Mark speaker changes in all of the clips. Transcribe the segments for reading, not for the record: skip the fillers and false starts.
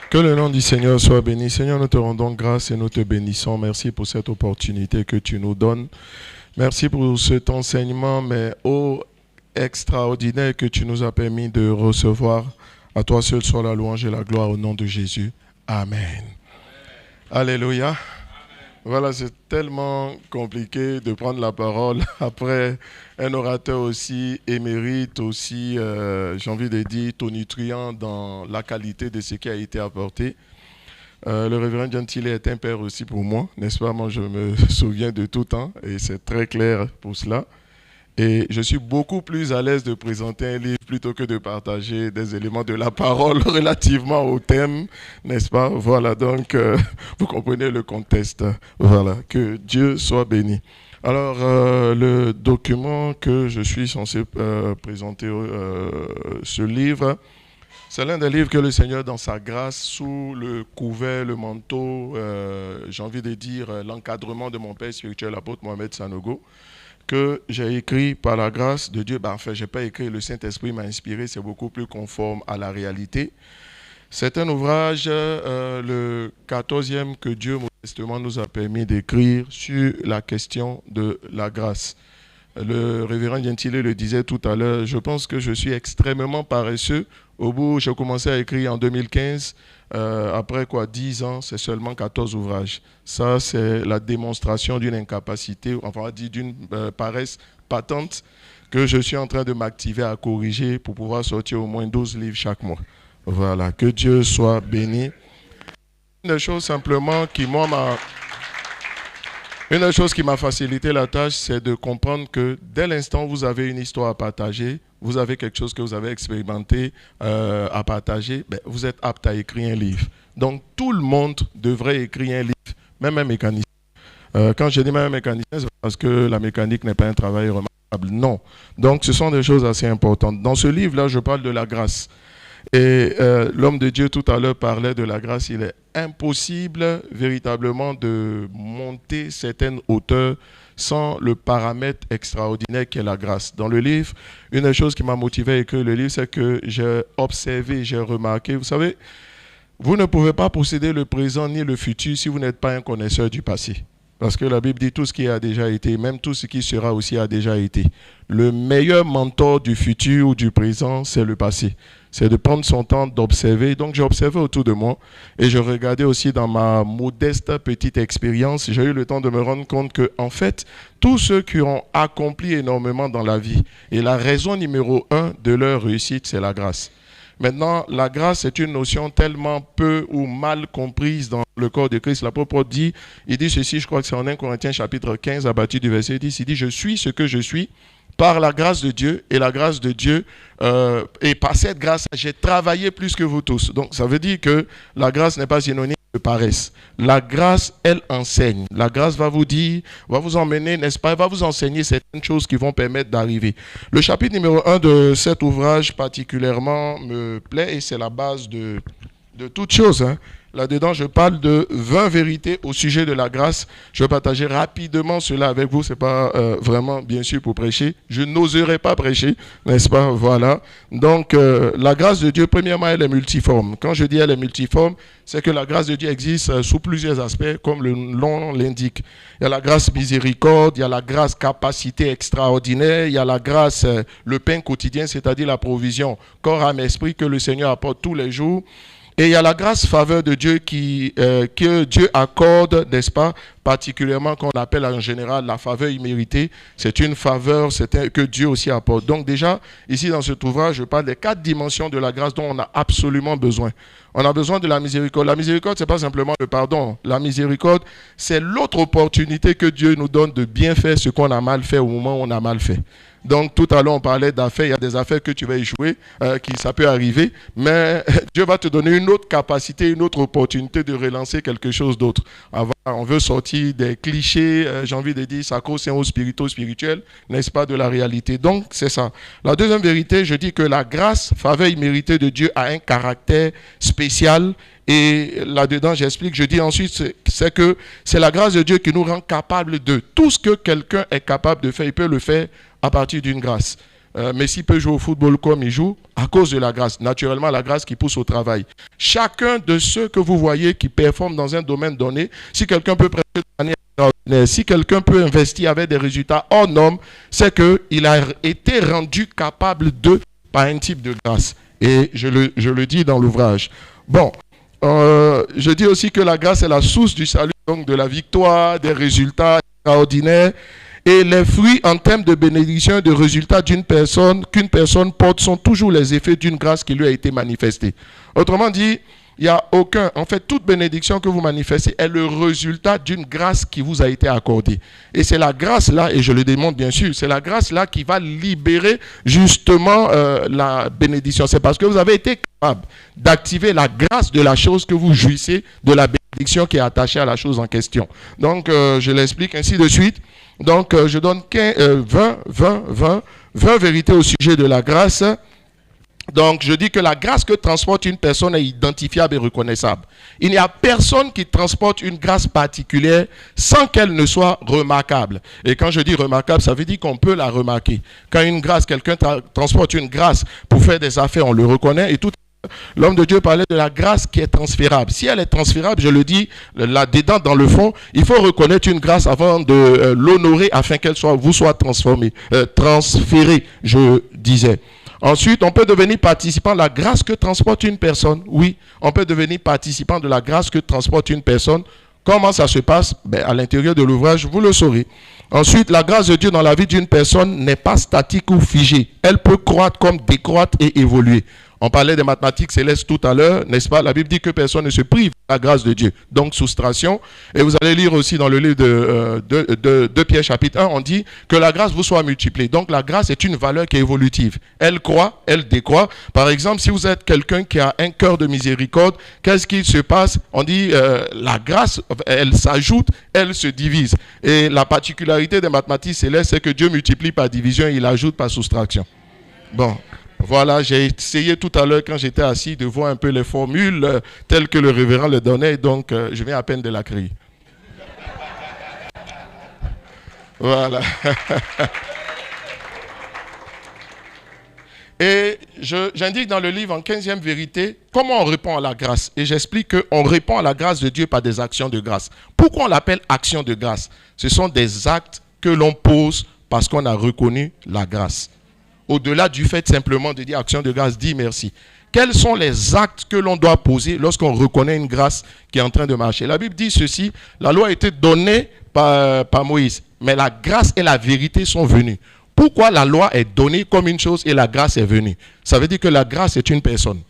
Speaker 1: Que le nom du Seigneur soit béni. Seigneur, nous te rendons grâce et nous te bénissons. Merci pour cette opportunité que tu nous donnes. Merci pour cet enseignement, mais extraordinaire que tu nous as permis de recevoir. À toi seul soit la louange et la gloire au nom de Jésus. Amen. Alléluia. Voilà, c'est tellement compliqué de prendre la parole après un orateur aussi émérite, aussi, j'ai envie de dire, tonitruant dans la qualité de ce qui a été apporté. Le révérend Gentile est un père aussi pour moi, n'est-ce pas? Moi, je me souviens de tout temps et c'est très clair pour cela. Et je suis beaucoup plus à l'aise de présenter un livre plutôt que de partager des éléments de la parole relativement au thème, n'est-ce pas? Voilà, donc vous comprenez le contexte. Voilà, que Dieu soit béni. Alors, le document que je suis censé présenter, ce livre, c'est l'un des livres que le Seigneur, dans sa grâce, sous le couvert, le manteau, j'ai envie de dire l'encadrement de mon père spirituel, l'apôtre Mohamed Sanogo, que j'ai écrit par la grâce de Dieu. Enfin, je n'ai pas écrit, le Saint-Esprit m'a inspiré, c'est beaucoup plus conforme à la réalité. C'est un ouvrage, le 14e que Dieu modestement nous a permis d'écrire sur la question de la grâce. Le révérend Gentile le disait tout à l'heure, je pense que je suis extrêmement paresseux. Au bout, j'ai commencé à écrire en 2015. Après 10 ans, c'est seulement 14 ouvrages. Ça, c'est la démonstration d'une incapacité, enfin, on va dire d'une paresse patente que je suis en train de m'activer à corriger pour pouvoir sortir au moins 12 livres chaque mois. Voilà, que Dieu soit béni. Une des choses simplement qui, Une des choses qui m'a facilité la tâche, c'est de comprendre que dès l'instant où vous avez une histoire à partager, vous avez quelque chose que vous avez expérimenté à partager, vous êtes apte à écrire un livre. Donc tout le monde devrait écrire un livre, même un mécanicien. Quand je dis même un mécanicien, c'est parce que la mécanique n'est pas un travail remarquable. Non. Donc ce sont des choses assez importantes. Dans ce livre-là, je parle de la grâce. Et l'homme de Dieu tout à l'heure parlait de la grâce. Il est impossible véritablement de monter certaines hauteurs sans le paramètre extraordinaire qu'est la grâce. Dans le livre, une des choses qui m'a motivé à écrire le livre, c'est que j'ai observé, j'ai remarqué, vous savez, vous ne pouvez pas posséder le présent ni le futur si vous n'êtes pas un connaisseur du passé. Parce que la Bible dit tout ce qui a déjà été, même tout ce qui sera aussi a déjà été. Le meilleur mentor du futur ou du présent, c'est le passé. C'est de prendre son temps d'observer. Donc j'ai observé autour de moi et je regardais aussi dans ma modeste petite expérience. J'ai eu le temps de me rendre compte que, en fait, tous ceux qui ont accompli énormément dans la vie, et la raison numéro 1 de leur réussite, c'est la grâce. Maintenant, la grâce est une notion tellement peu ou mal comprise dans le corps de Christ. L'apôtre Paul dit, il dit ceci, je crois que c'est en 1 Corinthiens chapitre 15, à partir du verset 10, il dit, je suis ce que je suis par la grâce de Dieu, et la grâce de Dieu, et par cette grâce, j'ai travaillé plus que vous tous. Donc, ça veut dire que la grâce n'est pas synonyme de paresse. La grâce, elle enseigne. La grâce va vous dire, va vous emmener, n'est-ce pas, elle va vous enseigner certaines choses qui vont permettre d'arriver. Le chapitre numéro 1 de cet ouvrage particulièrement me plaît, et c'est la base de toute chose, hein. Là-dedans, je parle de 20 vérités au sujet de la grâce. Je vais partager rapidement cela avec vous. Ce n'est pas vraiment, bien sûr, pour prêcher. Je n'oserais pas prêcher, n'est-ce pas? Voilà. Donc, la grâce de Dieu, premièrement, elle est multiforme. Quand je dis elle est multiforme, c'est que la grâce de Dieu existe sous plusieurs aspects, comme le nom l'indique. Il y a la grâce miséricorde, il y a la grâce capacité extraordinaire, il y a la grâce, le pain quotidien, c'est-à-dire la provision, corps, âme, esprit, que le Seigneur apporte tous les jours. Et il y a la grâce faveur de Dieu que Dieu accorde, n'est-ce pas, particulièrement qu'on appelle en général la faveur imméritée. C'est une faveur que Dieu aussi apporte. Donc déjà, ici dans cet ouvrage, je parle des 4 dimensions de la grâce dont on a absolument besoin. On a besoin de la miséricorde. La miséricorde, ce n'est pas simplement le pardon. La miséricorde, c'est l'autre opportunité que Dieu nous donne de bien faire ce qu'on a mal fait au moment où on a mal fait. Donc tout à l'heure on parlait d'affaires, il y a des affaires que tu vas échouer, ça peut arriver, mais Dieu va te donner une autre capacité, une autre opportunité de relancer quelque chose d'autre. On veut sortir des clichés, j'ai envie de dire sacro-saint ou spirituel, n'est-ce pas, de la réalité. Donc c'est ça. La deuxième vérité, je dis que la grâce, faveur imméritée de Dieu a un caractère spécial. Et là-dedans, j'explique, je dis ensuite, c'est que c'est la grâce de Dieu qui nous rend capables de tout ce que quelqu'un est capable de faire, il peut le faire à partir d'une grâce. Messi peut jouer au football comme il joue à cause de la grâce. Naturellement, la grâce qui pousse au travail. Chacun de ceux que vous voyez qui performent dans un domaine donné, si quelqu'un peut prêcher de manière extraordinaire, si quelqu'un peut investir avec des résultats hors normes, c'est qu'il a été rendu capable par un type de grâce. Et je le dis dans l'ouvrage. Bon, je dis aussi que la grâce est la source du salut, donc de la victoire, des résultats extraordinaires. Et les fruits en termes de bénédiction et de résultats qu'une personne porte sont toujours les effets d'une grâce qui lui a été manifestée. Autrement dit, il n'y a en fait, toute bénédiction que vous manifestez est le résultat d'une grâce qui vous a été accordée. Et c'est la grâce là, et je le démontre bien sûr, c'est la grâce là qui va libérer justement la bénédiction. C'est parce que vous avez été capable d'activer la grâce de la chose que vous jouissez, de la bénédiction qui est attachée à la chose en question. Donc, je l'explique ainsi de suite. Donc, je donne 20 vérités au sujet de la grâce. Donc, je dis que la grâce que transporte une personne est identifiable et reconnaissable. Il n'y a personne qui transporte une grâce particulière sans qu'elle ne soit remarquable. Et quand je dis remarquable, ça veut dire qu'on peut la remarquer. Quand quelqu'un transporte une grâce pour faire des affaires, on le reconnaît et tout. L'homme de Dieu parlait de la grâce qui est transférable. Si elle est transférable, je le dis là-dedans, dans le fond, il faut reconnaître une grâce avant de l'honorer afin qu'elle vous soit transformée, transférée, je disais. Ensuite, on peut devenir participant de la grâce que transporte une personne. Oui, on peut devenir participant de la grâce que transporte une personne. Comment ça se passe? À l'intérieur de l'ouvrage, vous le saurez. Ensuite, la grâce de Dieu dans la vie d'une personne n'est pas statique ou figée. Elle peut croître comme décroître et évoluer. On parlait des mathématiques célestes tout à l'heure, n'est-ce pas? La Bible dit que personne ne se prive de la grâce de Dieu. Donc, soustraction. Et vous allez lire aussi dans le livre de Pierre chapitre 1, on dit que la grâce vous soit multipliée. Donc, la grâce est une valeur qui est évolutive. Elle croît, elle décroît. Par exemple, si vous êtes quelqu'un qui a un cœur de miséricorde, qu'est-ce qui se passe? On dit la grâce, elle s'ajoute, elle se divise. Et la particularité des mathématiques célestes, c'est que Dieu multiplie par division et il ajoute par soustraction. Bon. Voilà, j'ai essayé tout à l'heure quand j'étais assis de voir un peu les formules telles que le révérend le donnait, donc je viens à peine de la créer. Voilà. Et j'indique dans le livre en 15e vérité comment on répond à la grâce. Et j'explique qu'on répond à la grâce de Dieu par des actions de grâce. Pourquoi on l'appelle action de grâce? Ce sont des actes que l'on pose parce qu'on a reconnu la grâce. Au-delà du fait simplement de dire action de grâce, dis merci. Quels sont les actes que l'on doit poser lorsqu'on reconnaît une grâce qui est en train de marcher? La Bible dit ceci, la loi a été donnée par Moïse, mais la grâce et la vérité sont venues. Pourquoi la loi est donnée comme une chose et la grâce est venue? Ça veut dire que la grâce est une personne.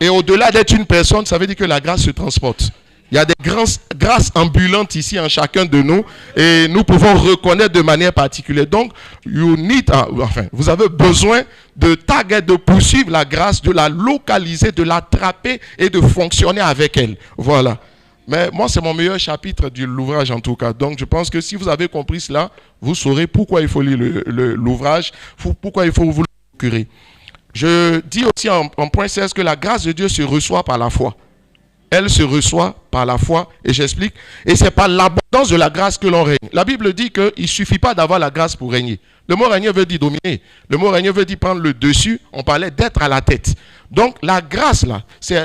Speaker 1: Et au-delà d'être une personne, ça veut dire que la grâce se transporte. Il y a des grâces ambulantes ici en chacun de nous et nous pouvons reconnaître de manière particulière. Donc, vous avez besoin de taguer, de poursuivre la grâce, de la localiser, de l'attraper et de fonctionner avec elle. Voilà. Mais moi, c'est mon meilleur chapitre de l'ouvrage en tout cas. Donc, je pense que si vous avez compris cela, vous saurez pourquoi il faut lire l'ouvrage, pourquoi il faut vous le procurer. Je dis aussi en point 16 que la grâce de Dieu se reçoit par la foi. Elle se reçoit par la foi, et j'explique. Et c'est par l'abondance de la grâce que l'on règne. La Bible dit qu'il ne suffit pas d'avoir la grâce pour régner. Le mot régner veut dire dominer. Le mot régner veut dire prendre le dessus. On parlait d'être à la tête. Donc la grâce là,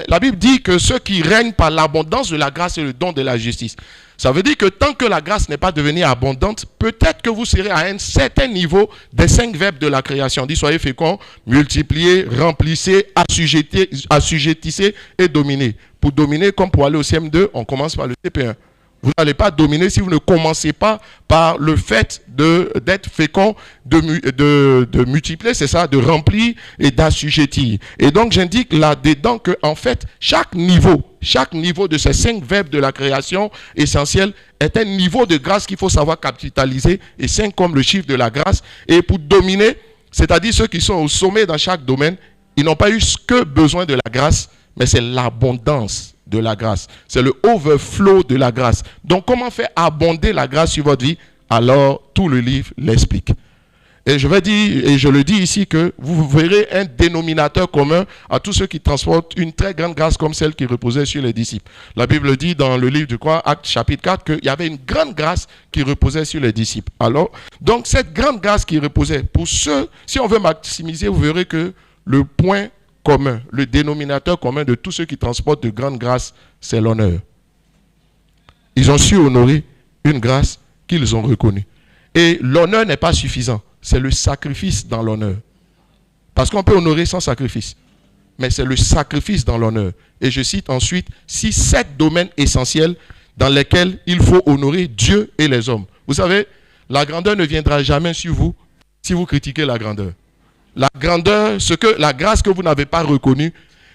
Speaker 1: la Bible dit que ceux qui règnent par l'abondance de la grâce et le don de la justice. Ça veut dire que tant que la grâce n'est pas devenue abondante, peut-être que vous serez à un certain niveau des 5 verbes de la création. Dit soyez féconds, multipliez, remplissez, assujettissez et dominez. Pour dominer, comme pour aller au CM2, on commence par le CP1. Vous n'allez pas dominer si vous ne commencez pas par le fait d'être fécond, de multiplier, c'est ça, de remplir et d'assujettir. Et donc j'indique là-dedans que en fait, chaque niveau de ces 5 verbes de la création essentielle est un niveau de grâce qu'il faut savoir capitaliser, et 5 comme le chiffre de la grâce. Et pour dominer, c'est-à-dire ceux qui sont au sommet dans chaque domaine, ils n'ont pas eu que besoin de la grâce, mais c'est l'abondance de la grâce. C'est le overflow de la grâce. Donc, comment faire abonder la grâce sur votre vie? Alors, tout le livre l'explique. Et je vais dire, et je le dis ici, que vous verrez un dénominateur commun à tous ceux qui transportent une très grande grâce comme celle qui reposait sur les disciples. La Bible dit dans le livre de quoi, Actes chapitre 4, qu'il y avait une grande grâce qui reposait sur les disciples. Alors, donc cette grande grâce qui reposait, pour ceux, si on veut maximiser, vous verrez que le point commun, le dénominateur commun de tous ceux qui transportent de grandes grâces, c'est l'honneur. Ils ont su honorer une grâce qu'ils ont reconnue. Et l'honneur n'est pas suffisant. C'est le sacrifice dans l'honneur. Parce qu'on peut honorer sans sacrifice. Mais c'est le sacrifice dans l'honneur. Et je cite ensuite 7 domaines essentiels dans lesquels il faut honorer Dieu et les hommes. Vous savez, la grandeur ne viendra jamais sur vous si vous critiquez la grandeur. La grandeur, la grâce que vous n'avez pas reconnue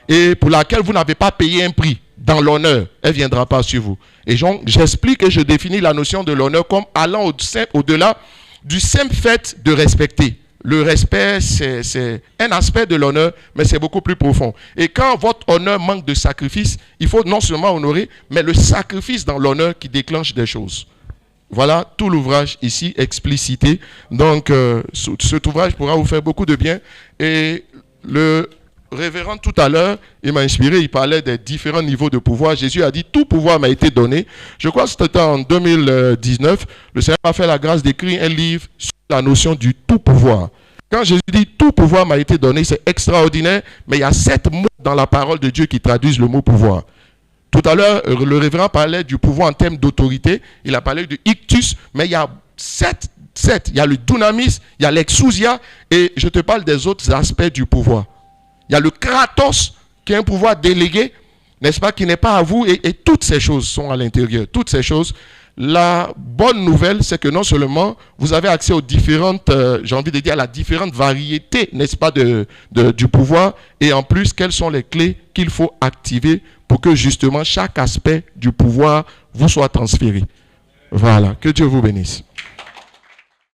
Speaker 1: et pour laquelle vous n'avez pas payé un prix dans l'honneur, elle ne viendra pas sur vous. Et j'explique et je définis la notion de l'honneur comme allant au-delà du simple fait de respecter. Le respect, c'est un aspect de l'honneur, mais c'est beaucoup plus profond. Et quand votre honneur manque de sacrifice, il faut non seulement honorer, mais le sacrifice dans l'honneur qui déclenche des choses. Voilà tout l'ouvrage ici explicité. Donc, cet ouvrage pourra vous faire beaucoup de bien. Et le révérend tout à l'heure, il m'a inspiré, il parlait des différents niveaux de pouvoir. Jésus a dit, tout pouvoir m'a été donné. Je crois que c'était en 2019, le Seigneur m'a fait la grâce d'écrire un livre sur la notion du tout pouvoir. Quand Jésus dit, tout pouvoir m'a été donné, c'est extraordinaire, mais il y a 7 mots dans la parole de Dieu qui traduisent le mot pouvoir. Tout à l'heure, le révérend parlait du pouvoir en termes d'autorité, il a parlé du ictus, mais il y a 7. Il y a le dunamis, il y a l'exousia, et je te parle des autres aspects du pouvoir. Il y a le kratos, qui est un pouvoir délégué, n'est-ce pas, qui n'est pas à vous, et toutes ces choses sont à l'intérieur. Toutes ces choses. La bonne nouvelle, c'est que non seulement vous avez accès aux différentes, j'ai envie de dire, à la différente variété, n'est-ce pas, du pouvoir, et en plus, quelles sont les clés qu'il faut activer pour que justement chaque aspect du pouvoir vous soit transféré. Voilà, que Dieu vous bénisse.